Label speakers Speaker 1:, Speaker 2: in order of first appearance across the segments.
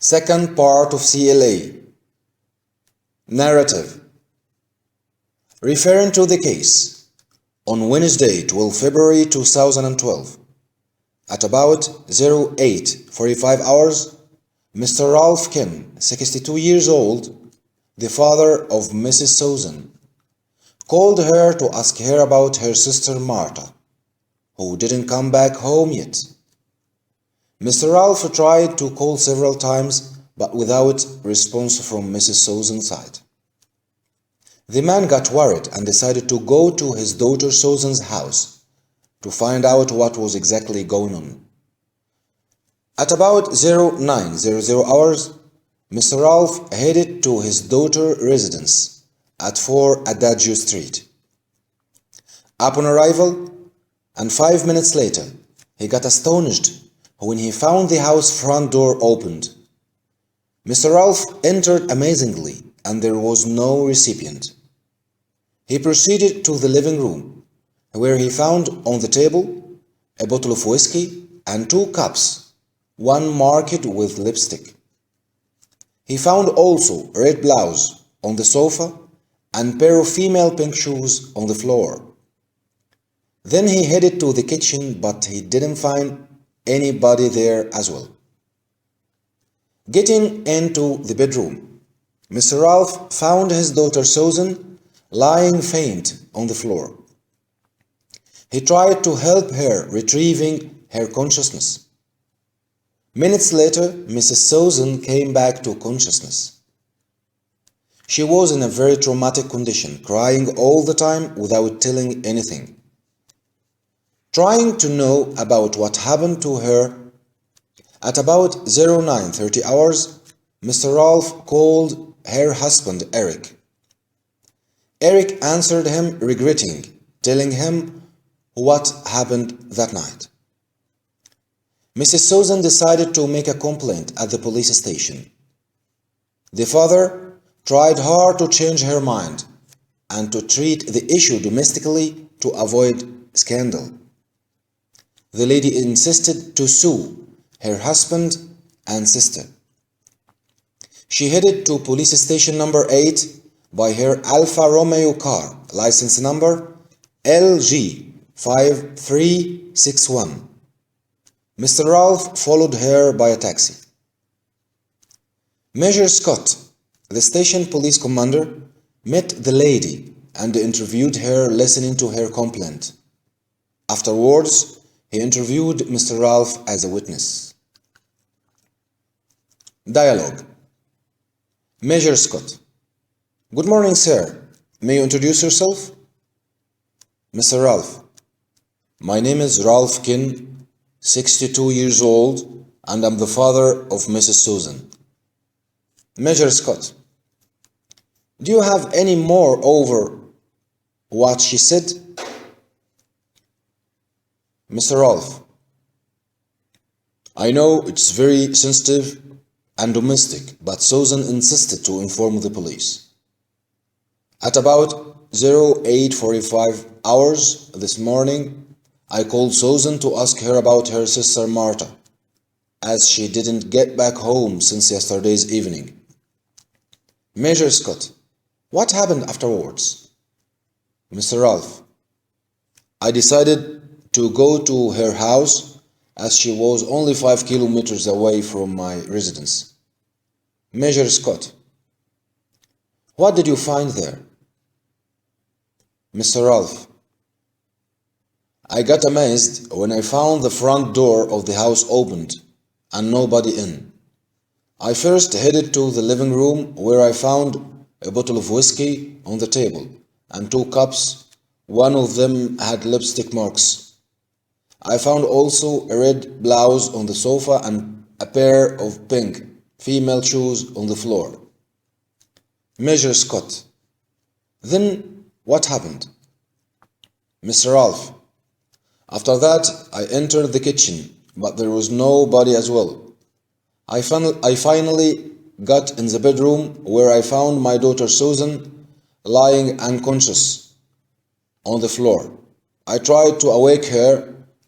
Speaker 1: Second part of CLA. Narrative. Referring to the case, on Wednesday, 12 February 2012, at about 08:45 hours, Mr. Ralph Kim, 62 years old, the father of Mrs. Susan, called her to ask her about her sister Marta, who didn't come back home yet. Mr. Ralph tried to call several times, but without response from Mrs. Susan's side. The man got worried and decided to go to his daughter Susan's house to find out what was exactly going on. At about 09:00 hours, Mr. Ralph headed to his daughter's residence at 4 Adagio Street. Upon arrival, and 5 minutes later, he got astonished when he found the house front door opened. Mr. Ralph entered amazingly, and there was no recipient. He proceeded to the living room, where he found on the table a bottle of whiskey and 2 cups, one marked with lipstick. He found also a red blouse on the sofa and pair of female pink shoes on the floor. Then he headed to the kitchen, but he didn't find anybody there as well. Getting into the bedroom, Mr. Ralph found his daughter Susan lying faint on the floor. He tried to help her retrieving her consciousness. Minutes later, Mrs. Susan came back to consciousness. She was in a very traumatic condition, crying all the time without telling anything. Trying to know about what happened to her, at about 09:30 hours, Mr. Ralph called her husband Eric. Eric answered him regretting, telling him what happened that night. Mrs. Susan decided to make a complaint at the police station. The father tried hard to change her mind and to treat the issue domestically to avoid scandal. The lady insisted to sue her husband and sister. She headed to police station number 8 by her Alfa Romeo car, license number LG5361. Mr. Ralph followed her by a taxi. Major Scott, the station police commander, met the lady and interviewed her, listening to her complaint. Afterwards, he interviewed Mr. Ralph as a witness. Dialogue. Major Scott: Good morning, sir. May you introduce yourself? Mr. Ralph: My name is Ralph Kin, 62 years old, and I'm the father of Mrs. Susan. Major Scott: Do you have any more over what she said? Mr. Ralph: I know it's very sensitive and domestic, but Susan insisted to inform the police. At about 08:45 hours this morning, I called Susan to ask her about her sister Marta, as she didn't get back home since yesterday's evening. Major Scott: What happened afterwards? Mr. Ralph: I decided to go to her house as she was only 5 kilometers away from my residence. Major Scott: What did you find there? Mr. Ralph: I got amazed when I found the front door of the house opened and nobody in. I first headed to the living room, where I found a bottle of whiskey on the table and 2 cups. One of them had lipstick marks. I found also a red blouse on the sofa and a pair of pink female shoes on the floor. Major Scott: Then what happened? Mr. Ralph: After that, I entered the kitchen, but there was nobody as well. I finally got in the bedroom, where I found my daughter Susan lying unconscious on the floor. I tried to awake her,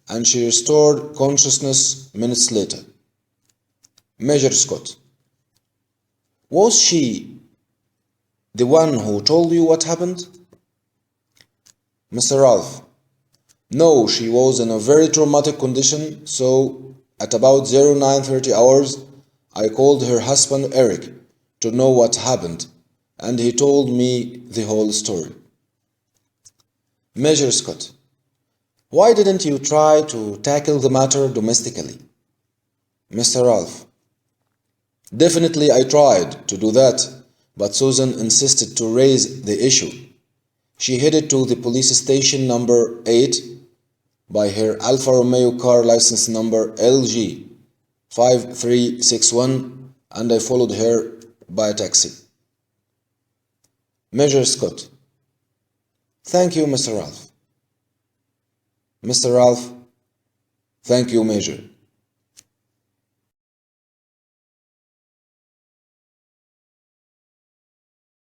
Speaker 1: and she restored consciousness minutes later. Major Scott: Was she the one who told you what happened? Mr. Ralph: No, she was in a very traumatic condition, so at about 0930 hours, I called her husband Eric to know what happened, and he told me the whole story. Major Scott: Why didn't you try to tackle the matter domestically? Mr. Ralph: Definitely I tried to do that, but Susan insisted to raise the issue. She headed to the police station number 8 by her Alfa Romeo car license number LG 5361, and I followed her by taxi. Major Scott: Thank you, Mr. Ralph. Mr. Ralph: Thank you, Major.